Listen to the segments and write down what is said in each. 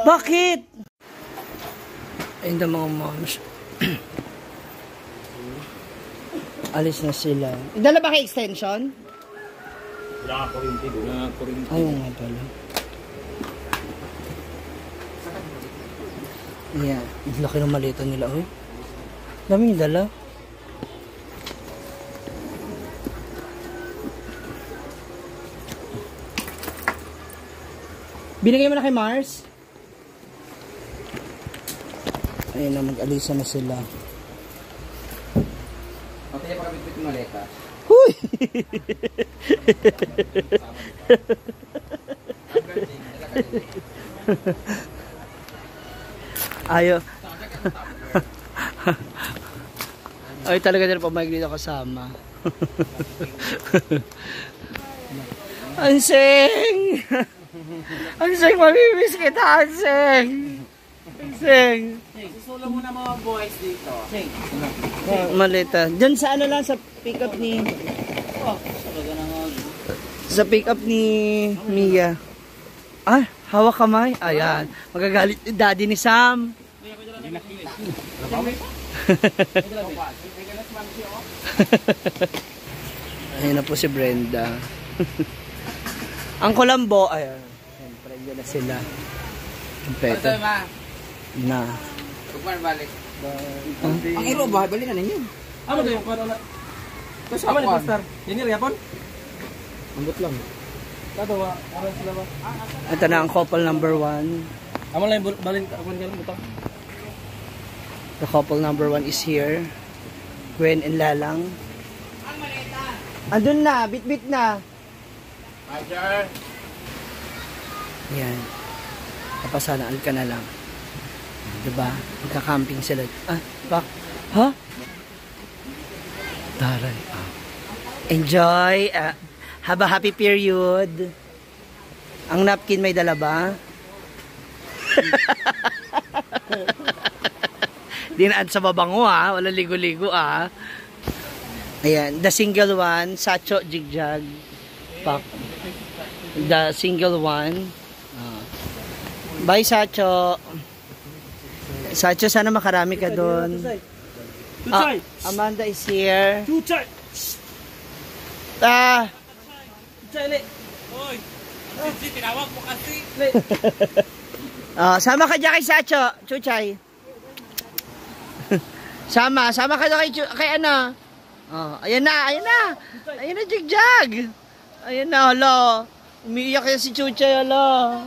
Bakit? Ayun na mga moms. Alis na sila. Dala ba kayo extension? Wala ka kurinti. Ayaw nga pala. Ayan. Laki ng malita nila. Uy. Dami yung dala. Binigay mo na kay Mars? Ayun na, mag-alisa na sila. Okay, pakabitbit yung maleta. Huy! Ayo. Ay, talaga nila pamayag dito kasama. Anseng! Anseng, mamimiss kita, Anseng! Anseng! Susulo muna mga boys dito. Malita. Diyan sa ano lang, sa pick up ni... Sa pick up ni Mia. Ah, hawak kamay. Ayan. Magagalit ni daddy ni Sam. Ayan na po si Brenda. Ang Colombo, ayan. Siyempre, dyan na sila. Kompleto. Na. Tugman balik. Ang iro ba? Balik na ninyo. Ano ba yung kwan na? Tapos ako. Ano Pastor? Yan yung yapon? Ambot lang. Katawa, oras sila ba? Ito na ang couple number 1. Amo lang balin ako ng butang. The couple number 1 is here. Gwen and Lalang. Andun na, bit-bit na. Roger. Yan. Kapasanaan ka na lang. Diba? Magka-camping sila. Ah, bak? Ha? Taray. Ah. Enjoy. Have a happy period. Ang napkin may dala ba? Dinaan sa babango ha. Wala ligo-ligo ah. Ayan. The single one. Sacho jigjag. Pak. The single one. Bye Sacho. Sacho, sana makarami ka doon. Amanda is here. Chuchay! Chuchay, le! Hoy! Sisi, tinawag mo kasi! Sama ka dyan kay Sacho, Chuchay. Sama ka dyan kay ano. Ayan na. Ayan na, jigjag. Ayan na, hala. Umiiyak yan si Chuchay, hala.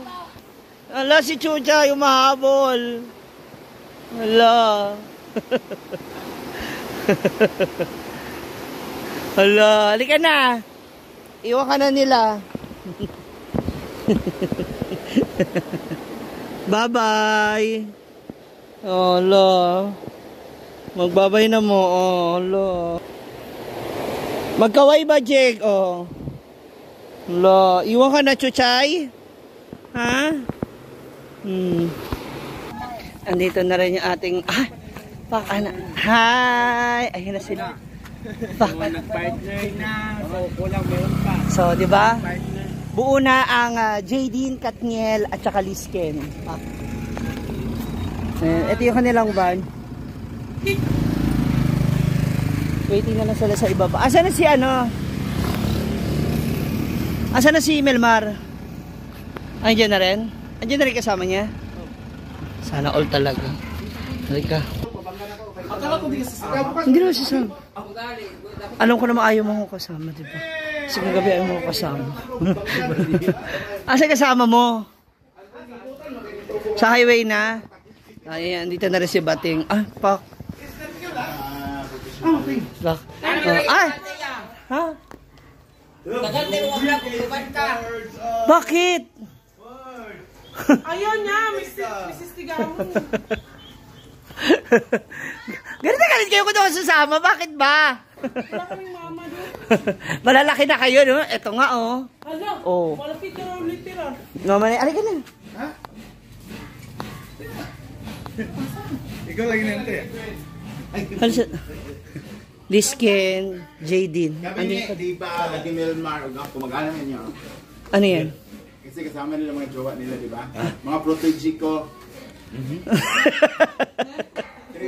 Hala, si Chuchay, umahabol. Hala. Hala, halika na. Iwan ka na nila. Bye-bye. Hala. Magbabay na mo. Hala. Magkaway ba, Jake? Hala. Iwan ka na, Chuchay? Ha? Andito na rin yung ating... Hi! Ayun na sila. Nag-partner na. Kulang meron pa. So, di ba? Buo na ang Jadine, Katniel, at saka Lisken. Ito yung kanilang van. Waiting na lang sila sa ibaba. Asa na si ano? Asa na si Melmar? Andiyan na rin? Andiyan na rin kasama niya? Sana all talaga. Halika. Hindi naman si Sam. Alam ko naman ayaw mo ko kasama, diba? Kasi kung gabi ayaw mo ko kasama. Asa kasama mo? Sa highway na? Ayan, dito na rin si Bating. Pak. Ha? Bakit? Ayaw niya, Mrs. Tigamon. Ganito galit kayo kung doon sasama. Bakit ba? Wala kaming mama doon. Malalaki na kayo, no? Ito nga, oh. Ano? Oh. Malapit ka raw literal. No, mali. Alika na. Ha? Ikaw lagi na ito eh. Lisken, Jadine. Kami niya, di ba, Lagi Melmar, kumagana niya. Ano yan? Kasi kasama nila mga jowa nila, di ba? Mga protege ko. 3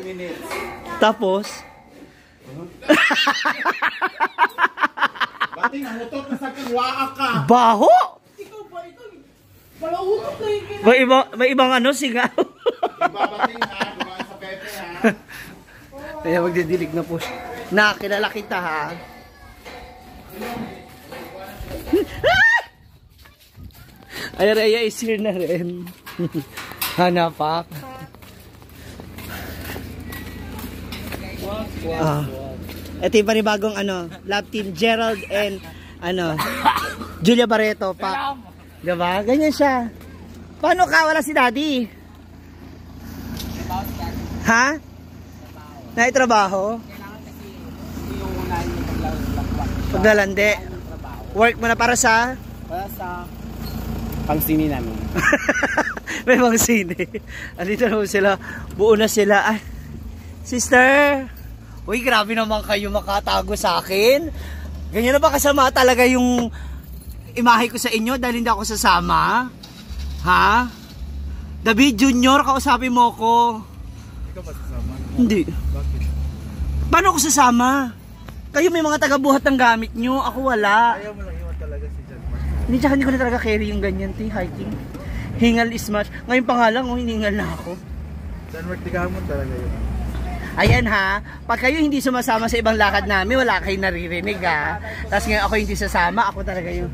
minutes. Tapos? Bating, ang utot na sa kanwaa ka. Baho! Ikaw ba? Ikaw, palautot na yung May ibang ano, sigaw. Iba bating ha, dumaan sa pepe ha. Kaya magdidilig na po siya. Kilala kita ha. Ay, Rhea is here na rin. Hanapak. Ito yung panibagong love team Gerald and Julia Barreto pa. Diba? Ganyan siya. Paano ka? Wala si Daddy. Ha? Naitrabaho? Paglalandi. Work mo na para sa? Para sa pangsini namin. May mga sine. Andito naman sila. Buo na sila. Ay, sister. Uy, grabe naman kayo makatago sa akin. Ganyan na ba kasama talaga yung imahe ko sa inyo dahil hindi ako sasama? Ha? David Junior, kausapin mo ko. Ikaw pa sasama? Hindi. Bakit? Paano ako sasama? Kayo may mga taga-buhat ng gamit nyo. Ako wala. Ayaw mo lang iwan talaga si John Mark. Hindi ko na talaga carry yung ganyan, hiking. Hingal is much. Ngayon pa nga lang, hiningal na ako. John Mark, tigahan mo talaga yun. Ayan ha, pag kayo hindi sumasama sa ibang lakad namin, wala kayong naririnig ha. Tapos ngayon ako hindi sasama, ako talaga yun.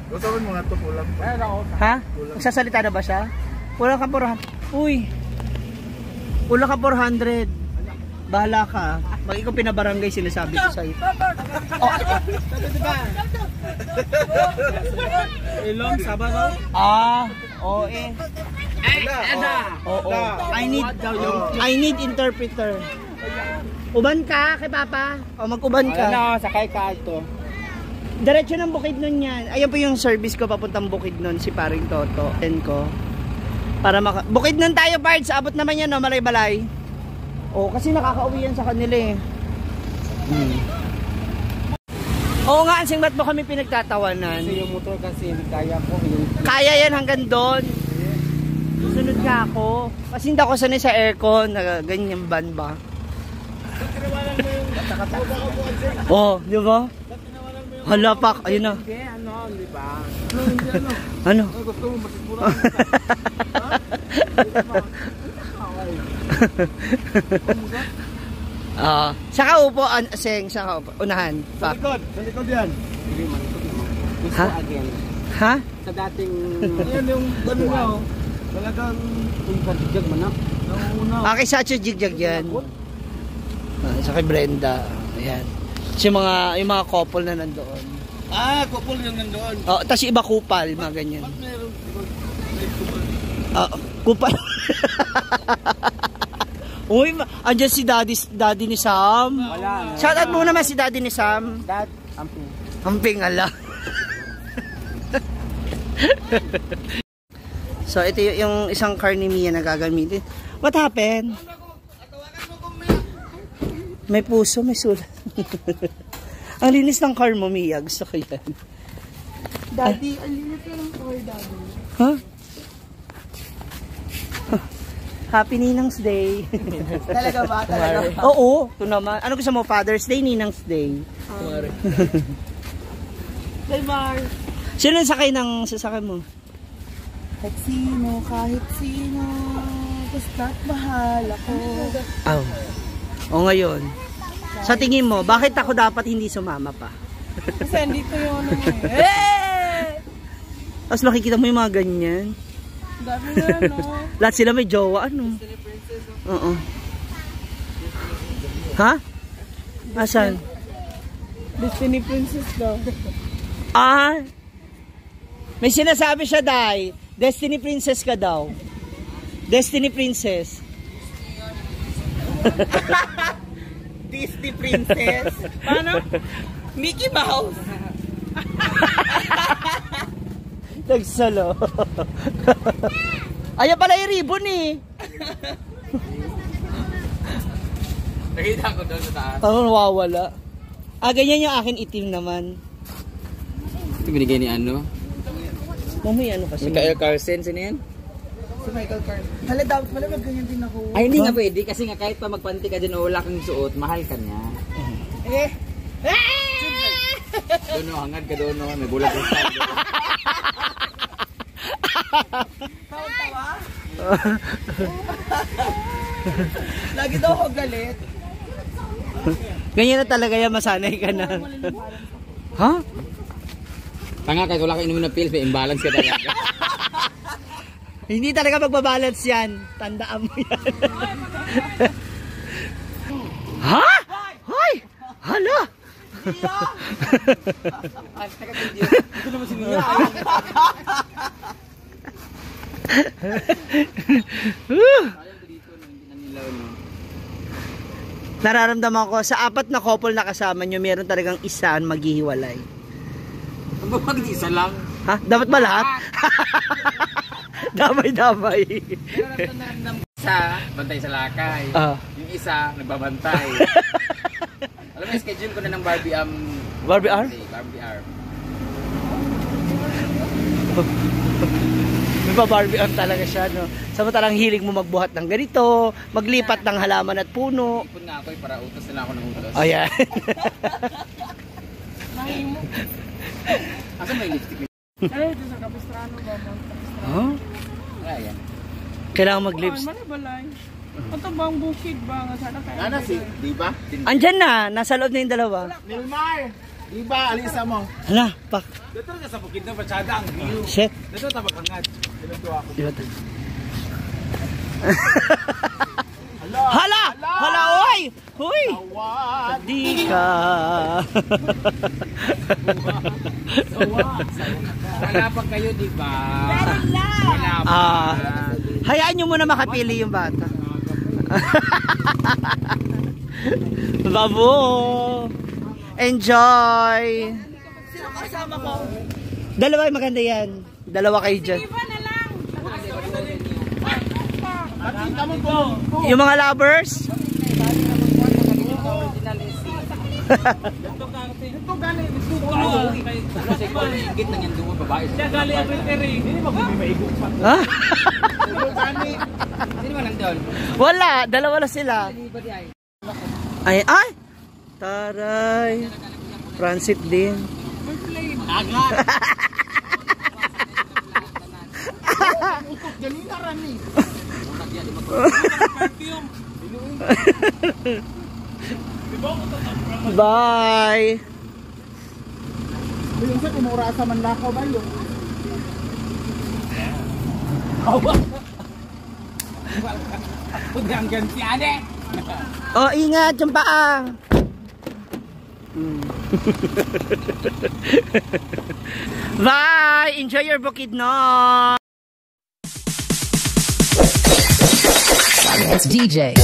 Gawin mo nga ito, kulang pa. Ha? Magsasalita na ba siya? Kulang ka 400. Uy! Kulang ka 400. Bahala ka. Pag ikaw pinabarangay, sinasabi ko sa'yo. Ilong, Sabado. Oo eh. Oo. I need interpreter. Uban ka kay Papa? O mag-uban ka. Sakay ka ito. Diretso ng Bukidnon yan. Ayun po yung service ko papuntang Bukidnon, si Paring Toto. Ko. Para Bukidnon tayo, parts. Abot naman yan, no? Malay-balay. O, kasi nakakauwi yan sa kanila eh. Oo nga, ansing ba't mo kami pinagtatawanan? Kasi yung motor kasi hindi kaya ko. Kaya yan hanggang doon. Susunod nga ako. Kasi hindi ako sanay sa aircon. Ganyan ban ba? Oh, di ba? Hala pak, ayun na. Di ba? Ano? Gusto mo masigura. Saka upo, Seng, saka upo. Unahan. Sa likod yan. Ha? Again. Ha? Sa dating... Yan yung gano'n nga oh. Talagang... Yung kajigjag man na. Kay Sacho jigjag yan. Sa kay Brenda. Ayan. Yung mga couple na nandoon. Couple yung nandoon. Oh, tapos iba kupal, mga ganyan. Meron. Kupal. Uy, andyan si daddy ni Sam. Wala. Shoutout mo naman si daddy ni Sam. Dad, amping. Amping ala. So ito yung isang car ni Mia na gagamitin. What happened? May puso, may sulat. Ang linis ng car mo, Mia. Gusto ko yan. Daddy, ang linis na ng car, Daddy. Huh? Happy Ninang's Day. Talaga ba? Talaga ba? Oo, ito naman. Ano gusto mo? Father's Day, Ninang's Day. Delmar. Sino ang sakay ng sasakay mo? Kahit sino, basta't mahal ako. O ngayon, sa tingin mo, bakit ako dapat hindi sumama pa? Kasi andito yung ano mo eh. Tapos makikita mo yung mga ganyan. Dami na no. Lahat sila may jowa, ano? Oo. Ha? Asan? Destiny Princess daw. May sinasabi siya, Day. Destiny Princess ka daw. Destiny Princess. Disney Princess. Paano? Mickey Mouse. Nagsalo. Ayan pala yung ribbon eh. Nakita ko doon sa taas. Ano nawawala? Ganyan yung akin itim naman. Ito binigay ni ano? Mami, ano kasi? Michael Carson, sino yan? Si Michael Carter. Hala, dapat pala ganyan din ako. Ay, hindi nga pwede. Kasi nga kahit pa magpanti ka dyan o wala kang suot, mahal ka niya. Eh! Doon o, hangad ka doon o. May bulag yung style. Tawa? Lagi daw ako galit. Ganyan na talaga yan, masanay ka na. Ha? Tanga, kahit wala ka inumin na pills, may imbalance ka talaga. Hindi talaga magbabalance yan. Tandaan mo yan. Ha? Hoy! Hala! Ito naman si Mia. Nararamdaman ko, sa 4 na couple na kasama nyo, meron talagang isa ang maghihiwalay. Ang babag ni isa lang. Ha? Dapat ba lahat? Damay-damay. Pero naramdam ko isa, bantay sa lakay. Yung isa, nagbabantay. Alam mo, schedule ko na ng Barbie Barbie arm? Barbie arm. May pa-Barbie arm talaga siya, no? Samantalang hilig mo magbuhat ng ganito, maglipat ng halaman at puno. Ipon nga ako para utos nila ako ng utos. Ayan. Asa may lipstick? Ay, ito sa Capistrano ba? Huh? Ayan. Kailangan mag-lips. Ano ba lang? Ito ba ang bukid ba? Sana kayo. Ano si, di ba? Andyan na, nasa loob na yung dalawa. Nilmar! Di ba, alisa mo? Hala, pak. Dito na sa bukid ng Pachada ang view. Shit. Dito tabak hangad. Pinagtuwa ko. Hala! Hala, oy! Hoy! Awat! Di ka. Wala pa kayo, di ba? Wala pa. Hayaan nyo muna makapili yung bata. Babo! Enjoy! Sino kasama ko? Dalawa, maganda yan. Dalawa kayo dyan. Yung mga lovers? Kasi kung higit na yan doon, babae. Siya galing ang rin. Hindi mag-maigo pa. Ha? Sino ba nandun? Wala, dalawa na sila. Ay, ay! Taray! Francis din. Bye! Yung sa kumura sa Manlakaw ba yun? Huwag ganti, ane! Oh, ingat yung paa. Bye! Enjoy your bukid, no? It's DJ.